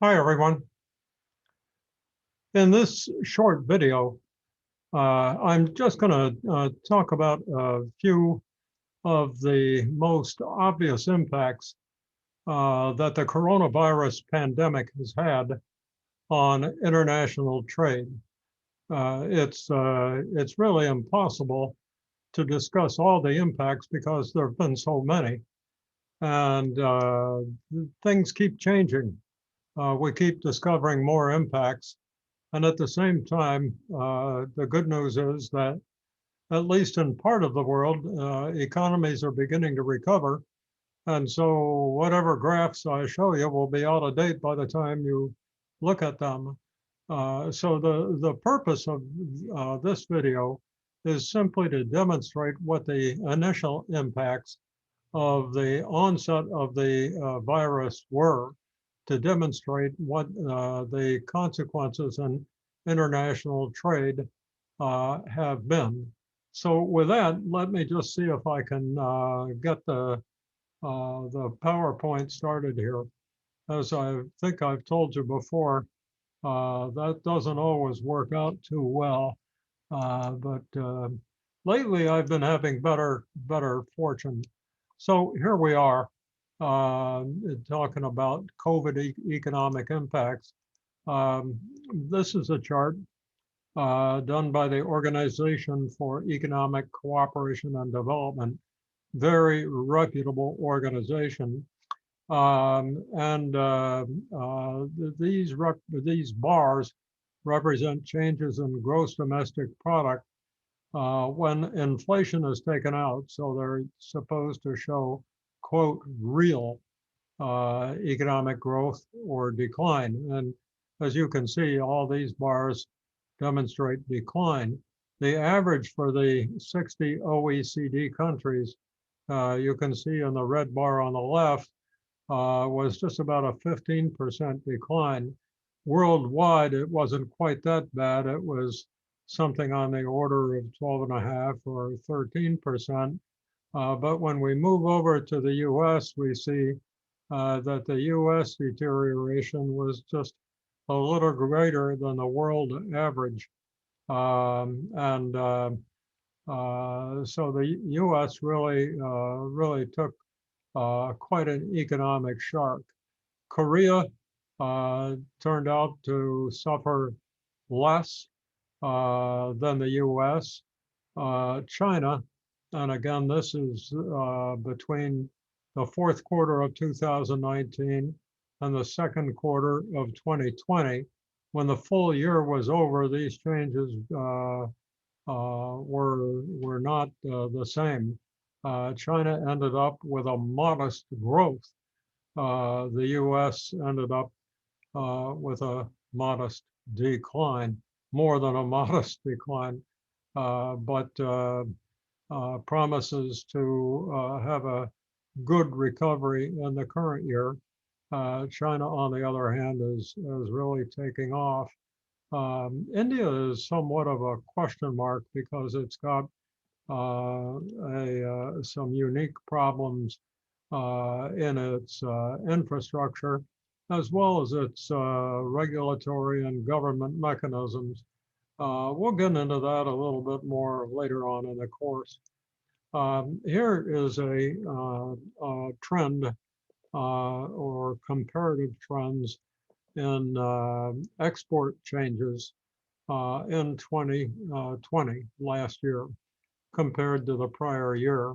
Hi, everyone. In this short video, I'm just going to talk about a few of the most obvious impacts that the coronavirus pandemic has had on international trade. It's really impossible to discuss all the impacts because there have been so many, and things keep changing. We keep discovering more impacts. And at the same time, the good news is that, at least in part of the world, economies are beginning to recover. And so whatever graphs I show you will be out of date by the time you look at them. So the purpose of this video is simply to demonstrate what the initial impacts of the onset of the virus were, to demonstrate what the consequences in international trade have been. So with that, let me just see if I can get the PowerPoint started here. As I think I've told you before, that doesn't always work out too well, but lately I've been having better fortune. So here we are, talking about COVID economic impacts. This is a chart done by the Organization for Economic Cooperation and Development, very reputable organization. And these bars represent changes in gross domestic product when inflation is taken out. So they're supposed to show, quote, real economic growth or decline. And as you can see, all these bars demonstrate decline. The average for the 60 OECD countries, you can see in the red bar on the left, was just about a 15% decline. Worldwide, it wasn't quite that bad. It was something on the order of 12.5 or 13%. But when we move over to the US, we see that the US deterioration was just a little greater than the world average. And so the US really took quite an economic shock. Korea turned out to suffer less than the US. China, and again, this is between the fourth quarter of 2019 and the second quarter of 2020. When the full year was over, these changes were not the same. China ended up with a modest growth. The US ended up with a modest decline, more than a modest decline, but promises to have a good recovery in the current year. China, on the other hand, is really taking off. India is somewhat of a question mark because it's got some unique problems in its infrastructure, as well as its regulatory and government mechanisms. We'll get into that a little bit more later on in the course. Here is a trend or comparative trends in export changes in 2020, last year, compared to the prior year.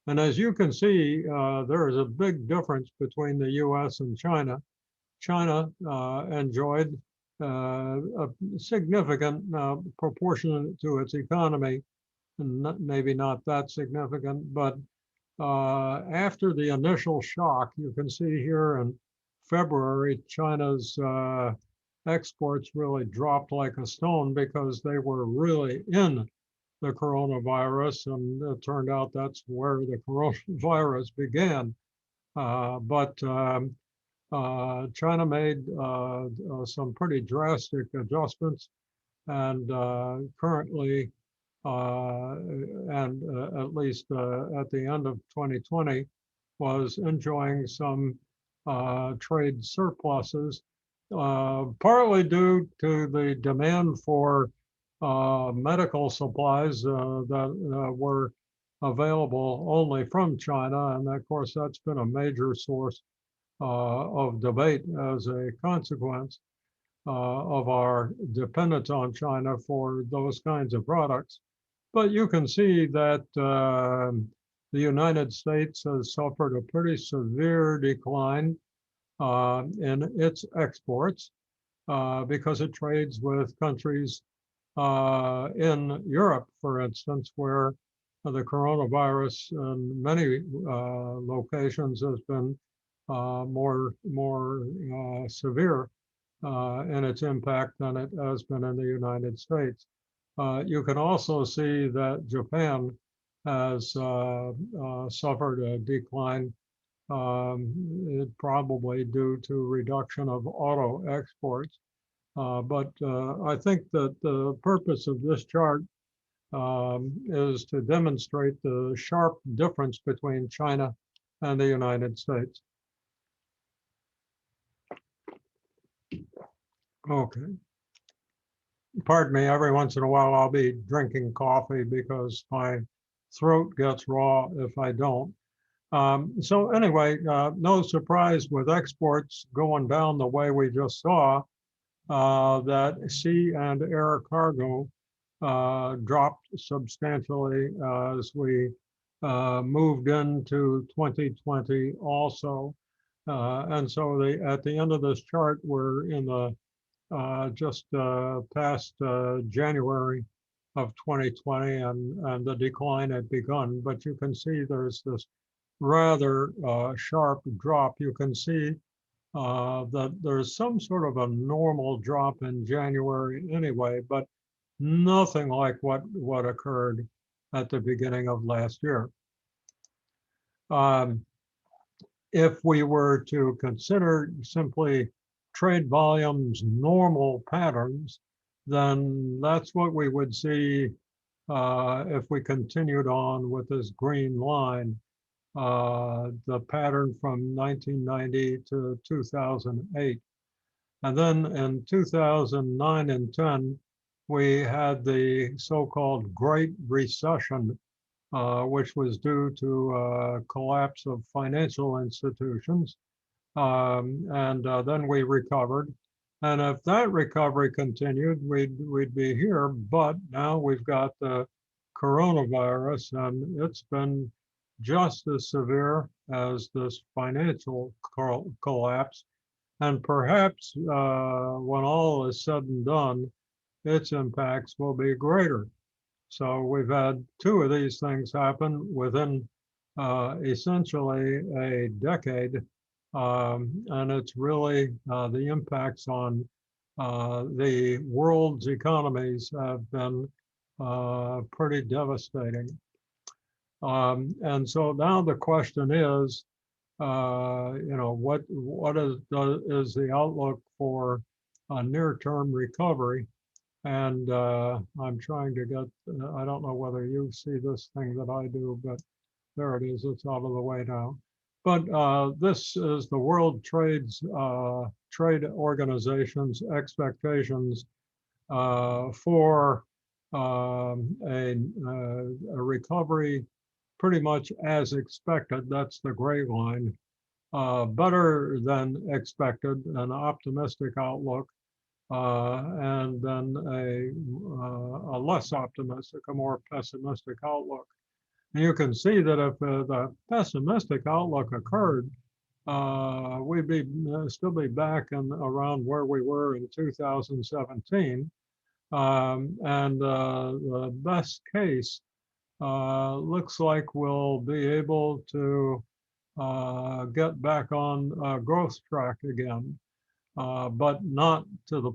And as you can see, there is a big difference between the US and China. China enjoyed a significant proportion to its economy, maybe not that significant, but after the initial shock, you can see here in February, China's exports really dropped like a stone because they were really in the coronavirus, and it turned out that's where the coronavirus began. But China made some pretty drastic adjustments, and currently, and at least at the end of 2020, was enjoying some trade surpluses partly due to the demand for medical supplies that were available only from China. And of course, that's been a major source of debate as a consequence of our dependence on China for those kinds of products. But you can see that the United States has suffered a pretty severe decline in its exports because it trades with countries in Europe, for instance, where the coronavirus in many locations has been more severe in its impact than it has been in the United States. You can also see that Japan has suffered a decline, probably due to reduction of auto exports. But I think that the purpose of this chart is to demonstrate the sharp difference between China and the United States. Okay. Pardon me, every once in a while I'll be drinking coffee because my throat gets raw if I don't. So anyway, no surprise with exports going down the way we just saw, that sea and air cargo dropped substantially as we moved into 2020 also. And so at the end of this chart, we're in the just past January of 2020, and the decline had begun. But you can see there's this rather sharp drop. You can see that there's some sort of a normal drop in January anyway, but nothing like what occurred at the beginning of last year. If we were to consider simply trade volumes normal patterns, then that's what we would see if we continued on with this green line, the pattern from 1990 to 2008. And then in 2009 and 10, we had the so-called Great Recession, which was due to collapse of financial institutions. And then we recovered. And if that recovery continued, we'd be here. But now we've got the coronavirus, and it's been just as severe as this financial collapse. And perhaps when all is said and done, its impacts will be greater. So we've had two of these things happen within essentially a decade. And it's really the impacts on the world's economies have been pretty devastating. And so now the question is, what is the outlook for a near-term recovery? And I'm trying to get, I don't know whether you see this thing that I do, but there it is, it's out of the way now. But this is the World Trade Organization's expectations for a recovery pretty much as expected. That's the gray line. Better than expected, an optimistic outlook, and then a less optimistic, a more pessimistic outlook. And you can see that if the pessimistic outlook occurred, we'd still be back in around where we were in 2017. And the best case looks like we'll be able to get back on a growth track again, but not to the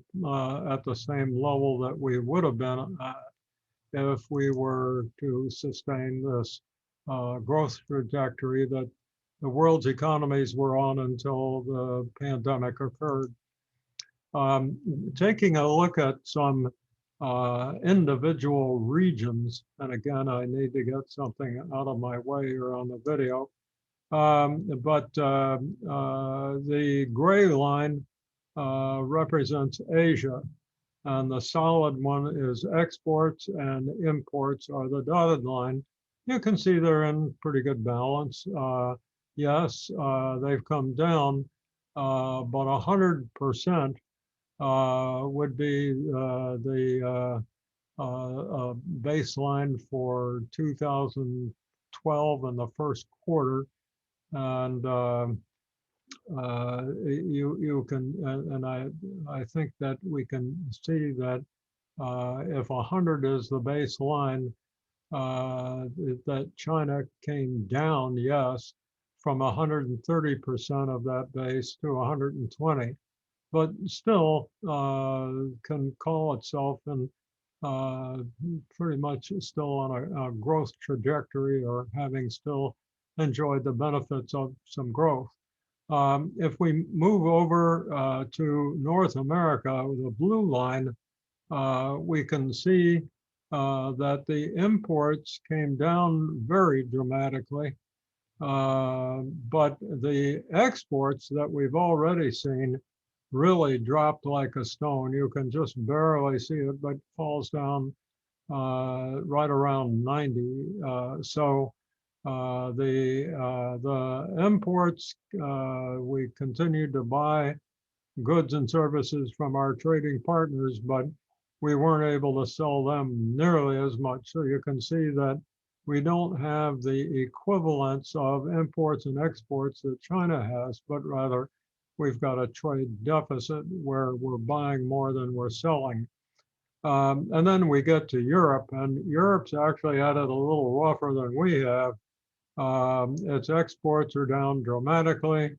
at the same level that we would have been at if we were to sustain this growth trajectory that the world's economies were on until the pandemic occurred. Taking a look at some individual regions, and again, I need to get something out of my way here on the video, but the gray line represents Asia, and the solid one is exports, and imports are the dotted line. You can see they're in pretty good balance. Yes, they've come down, but 100% would be the baseline for 2012 and the first quarter. And you can, and I think that we can see that if 100 is the baseline, that China came down, yes, from 130% of that base to 120, but still can call itself and pretty much still on a growth trajectory, or having still enjoyed the benefits of some growth. If we move over to North America, the blue line, we can see that the imports came down very dramatically, but the exports that we've already seen really dropped like a stone. You can just barely see it, but falls down right around 90. So the imports, we continued to buy goods and services from our trading partners, but we weren't able to sell them nearly as much. So you can see that we don't have the equivalence of imports and exports that China has, but rather we've got a trade deficit where we're buying more than we're selling. And then we get to Europe, and Europe's actually had it a little rougher than we have. Its exports are down dramatically.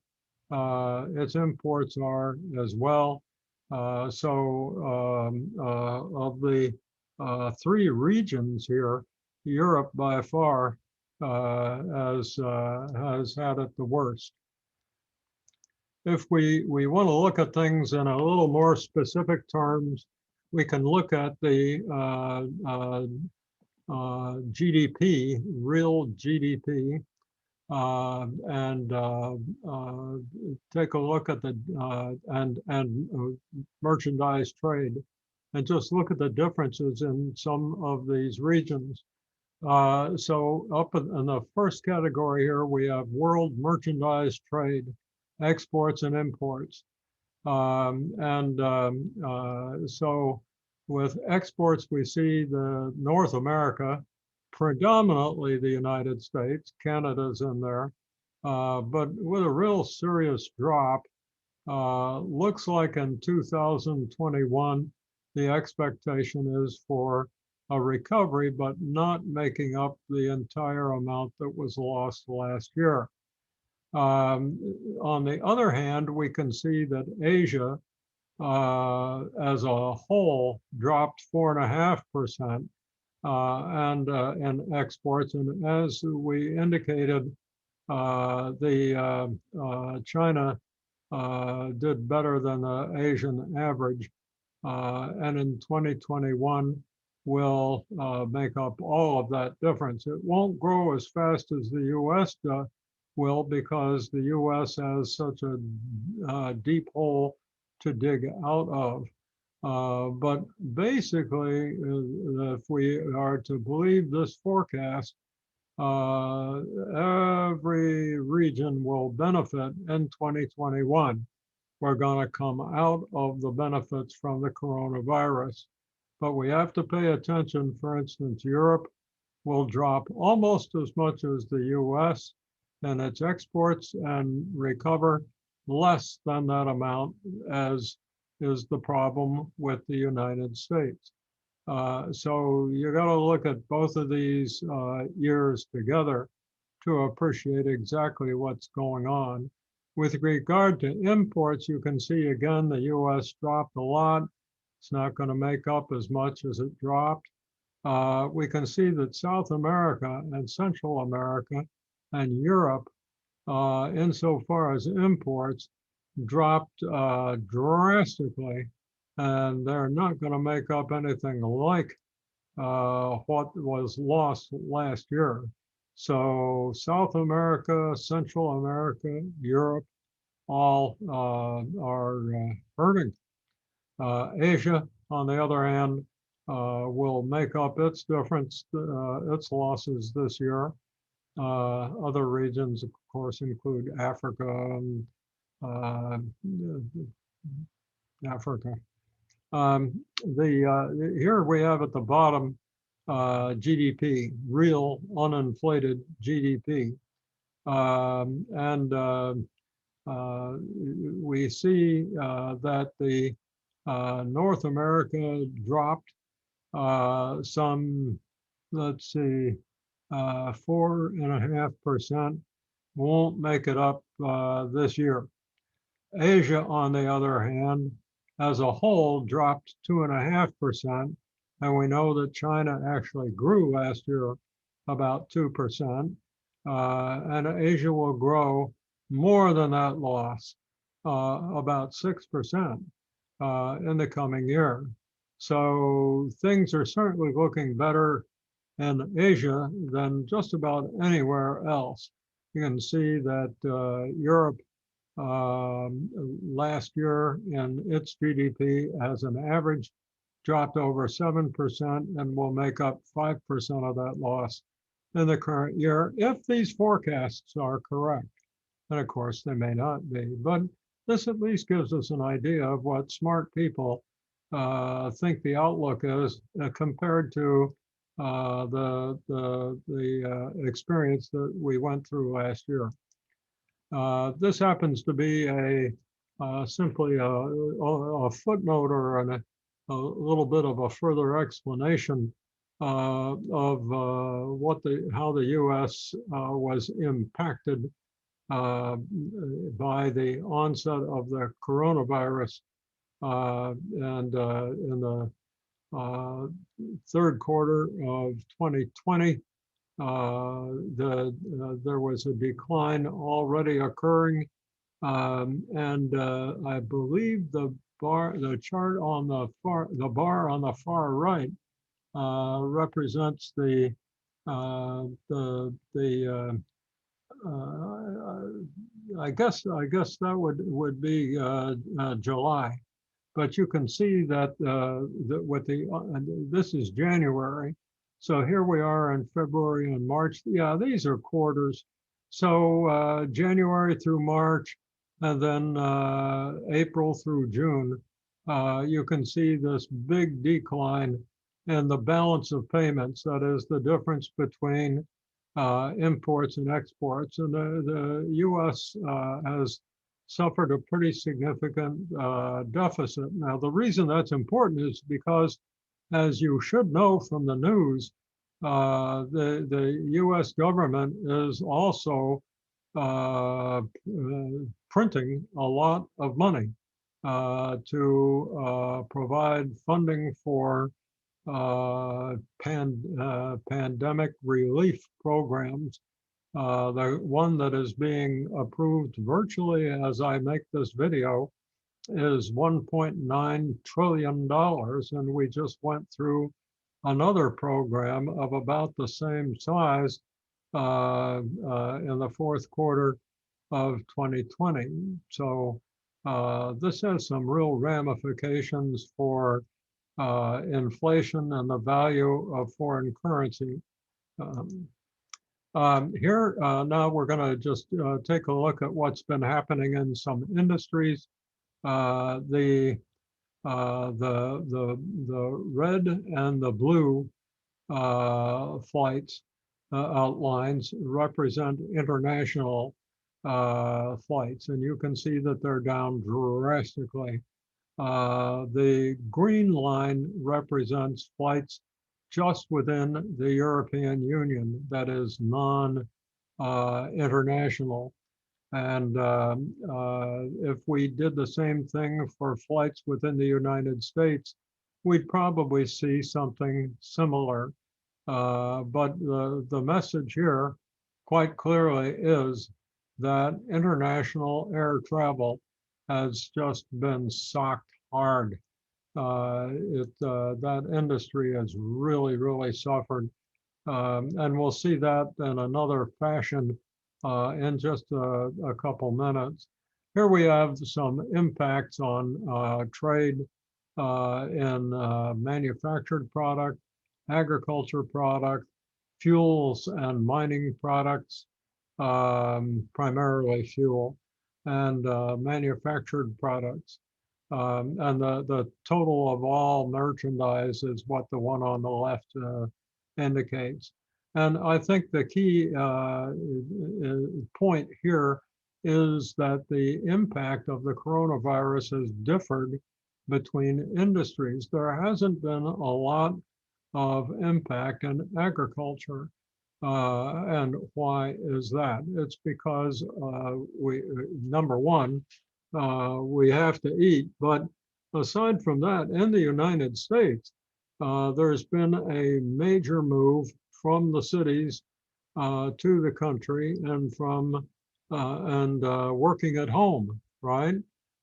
Its imports are as well. So of the three regions here, Europe by far has had it the worst. If we want to look at things in a little more specific terms, we can look at the GDP, real GDP, and take a look at the merchandise trade, and just look at the differences in some of these regions. So up in the first category here, we have world merchandise trade, exports and imports. So with exports, we see the North America, predominantly the United States, Canada's in there, but with a real serious drop. Looks like in 2021, the expectation is for a recovery, but not making up the entire amount that was lost last year. On the other hand, we can see that Asia as a whole dropped 4.5%. And in exports. And as we indicated, China did better than the Asian average. And in 2021 will make up all of that difference. It won't grow as fast as the US will, because the US has such a deep hole to dig out of. But basically, if we are to believe this forecast, every region will benefit in 2021. We're going to come out of the benefits from the coronavirus. But we have to pay attention. For instance, Europe will drop almost as much as the US in its exports, and recover less than that amount, as is the problem with the United States. So you got to look at both of these years together to appreciate exactly what's going on. With regard to imports, you can see again the US dropped a lot. It's not going to make up as much as it dropped. We can see that South America and Central America and Europe, insofar as imports, dropped drastically, and they're not going to make up anything like what was lost last year. So South America, Central America, Europe all are hurting. Asia, on the other hand, will make up its difference, its losses this year. Other regions, of course, include Africa and Africa. Here we have at the bottom GDP, real uninflated GDP. And we see that the North America dropped some, let's see, 4.5%, won't make it up this year. Asia, on the other hand, as a whole, dropped 2.5%. And we know that China actually grew last year about 2%. And Asia will grow more than that loss, about 6% in the coming year. So things are certainly looking better in Asia than just about anywhere else. You can see that Europe last year in its GDP has an average dropped over 7% and will make up 5% of that loss in the current year if these forecasts are correct. And of course, they may not be, but this at least gives us an idea of what smart people think the outlook is compared to the experience that we went through last year. This happens to be simply a footnote or a little bit of a further explanation of how the U.S. Was impacted by the onset of the coronavirus, and in the third quarter of 2020. There was a decline already occurring, and I believe the chart on the bar on the far right represents I guess that would be July, but you can see that with this is January. So here we are in February and March. Yeah, these are quarters. So January through March, and then April through June, you can see this big decline in the balance of payments. That is the difference between imports and exports. And the U.S. Has suffered a pretty significant deficit. Now, the reason that's important is because, as you should know from the news, the U.S. government is also printing a lot of money to provide funding for pandemic relief programs. The one that is being approved virtually as I make this video is $1.9 trillion, and we just went through another program of about the same size in the fourth quarter of 2020. So this has some real ramifications for inflation and the value of foreign currency. Here now we're going to just take a look at what's been happening in some industries. The red and the blue flights outlines represent international flights, and you can see that they're down drastically. The green line represents flights just within the European Union, that is non-international. And if we did the same thing for flights within the United States, we'd probably see something similar. But the message here quite clearly is that international air travel has just been socked hard. That industry has really suffered. And we'll see that in another fashion in just a couple minutes. here we have some impacts on trade in manufactured product, agriculture product, fuels and mining products, primarily fuel, and manufactured products. And the total of all merchandise is what the one on the left indicates. And I think the key point here is that the impact of the coronavirus has differed between industries. There hasn't been a lot of impact in agriculture. And why is that? It's because number one, we have to eat. But aside from that, in the United States, there's been a major move from the cities to the country and from working at home, right?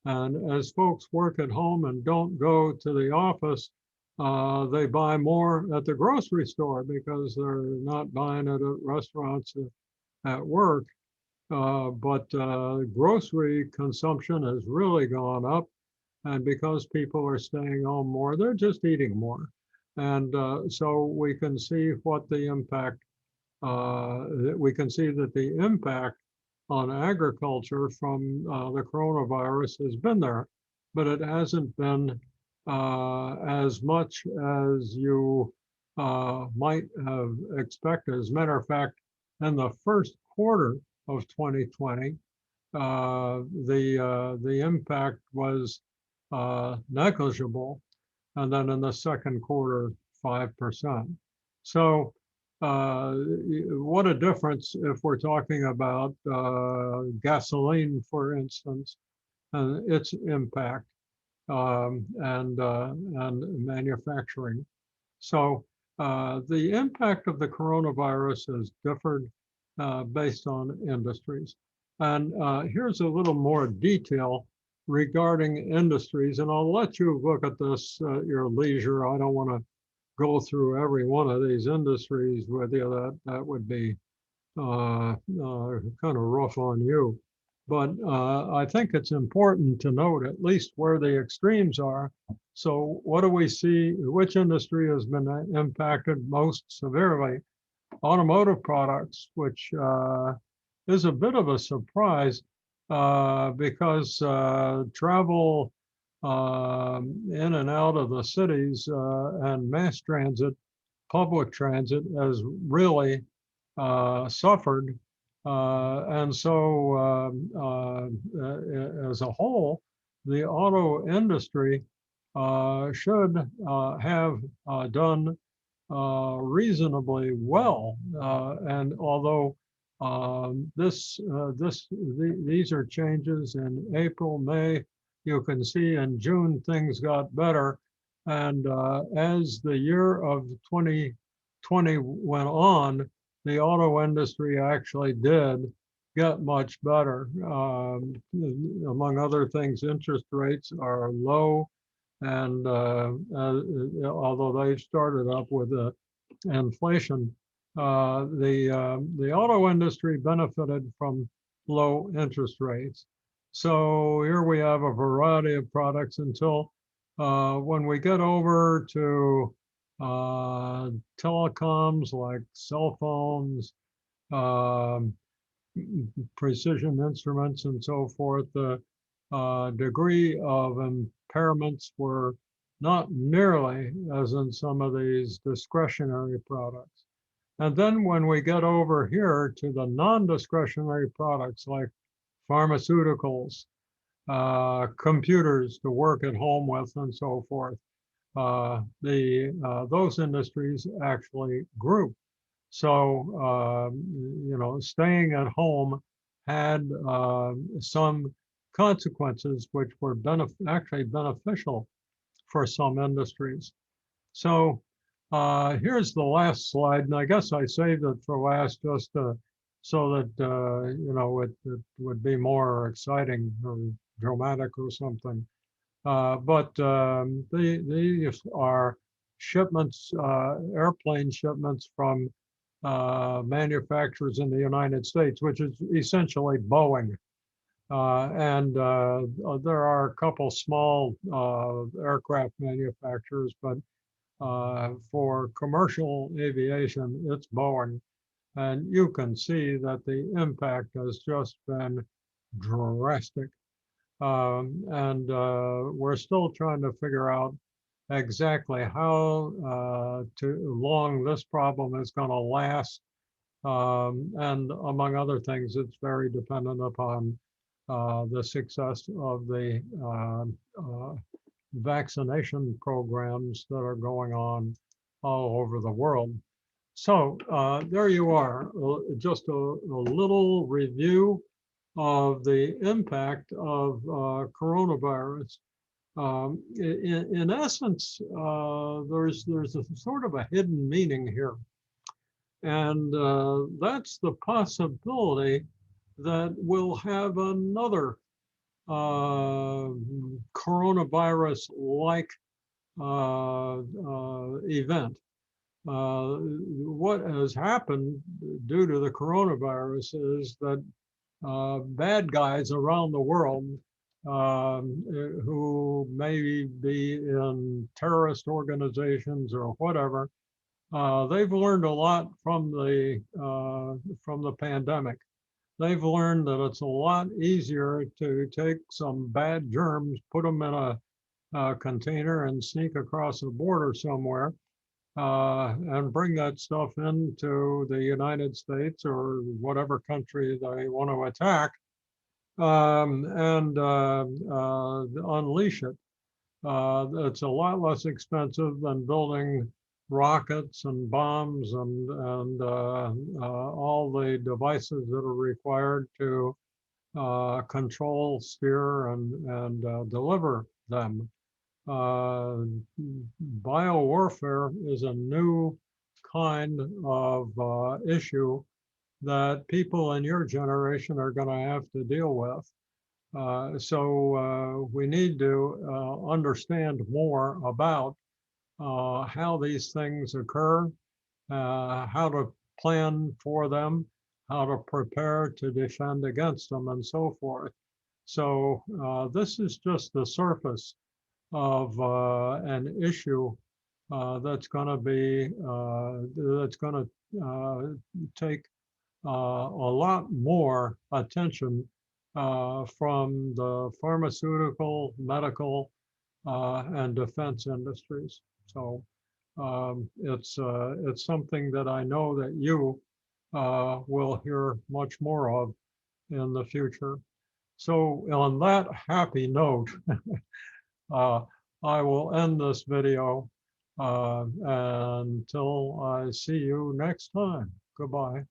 And as folks work at home and don't go to the office, they buy more at the grocery store because they're not buying it at restaurants at work. But grocery consumption has really gone up. And because people are staying home more, they're just eating more. And so we can see what the impact, we can see that the impact on agriculture from the coronavirus has been there, but it hasn't been as much as you might have expected. As a matter of fact, in the first quarter of 2020, the impact was negligible, and then in the second quarter, 5%. So what a difference if we're talking about gasoline, for instance, and its impact and manufacturing. So the impact of the coronavirus has differed based on industries. And here's a little more detail regarding industries, and I'll let you look at this at your leisure. I don't want to go through every one of these industries with you. That would be kind of rough on you. But I think it's important to note at least where the extremes are. So what do we see? Which industry has been impacted most severely? Automotive products, which is a bit of a surprise because travel in and out of the cities and mass transit, public transit has really suffered. And so as a whole, the auto industry should have done reasonably well. And although these are changes in April, May, you can see in June things got better. And as the year of 2020 went on, the auto industry actually did get much better. Among other things, interest rates are low. And although they've started up with inflation, the auto industry benefited from low interest rates. So here we have a variety of products until when we get over to telecoms like cell phones, precision instruments and so forth, the degree of impairments were not nearly as in some of these discretionary products. And then when we get over here to the non-discretionary products like pharmaceuticals, computers to work at home with and so forth, those industries actually grew. So, you know, staying at home had some consequences which were actually beneficial for some industries. So here's the last slide, and I guess I saved it for last just so that, you know, it would be more exciting or dramatic or something. But these are shipments, airplane shipments from manufacturers in the United States, which is essentially Boeing. There are a couple small aircraft manufacturers, but for commercial aviation, it's Boeing. And you can see that the impact has just been drastic. We're still trying to figure out exactly how long this problem is going to last. And among other things, it's very dependent upon the success of the vaccination programs that are going on all over the world. So there you are, just a little review of the impact of coronavirus. In essence, there's a sort of a hidden meaning here. And that's the possibility that we'll have another coronavirus-like event. What has happened due to the coronavirus is that bad guys around the world who may be in terrorist organizations or whatever, they've learned a lot from the pandemic. They've learned that it's a lot easier to take some bad germs, put them in a container and sneak across a border somewhere and bring that stuff into the United States or whatever country they want to attack and unleash it. It's a lot less expensive than building rockets and bombs and all the devices that are required to control, steer, and deliver them. Biowarfare is a new kind of issue that people in your generation are going to have to deal with. So we need to understand more about how these things occur, how to plan for them, how to prepare to defend against them, and so forth. So this is just the surface of an issue that's going to be take a lot more attention from the pharmaceutical, medical, and defense industries. So it's something that I know that you will hear much more of in the future. So on that happy note, I will end this video until I see you next time. Goodbye.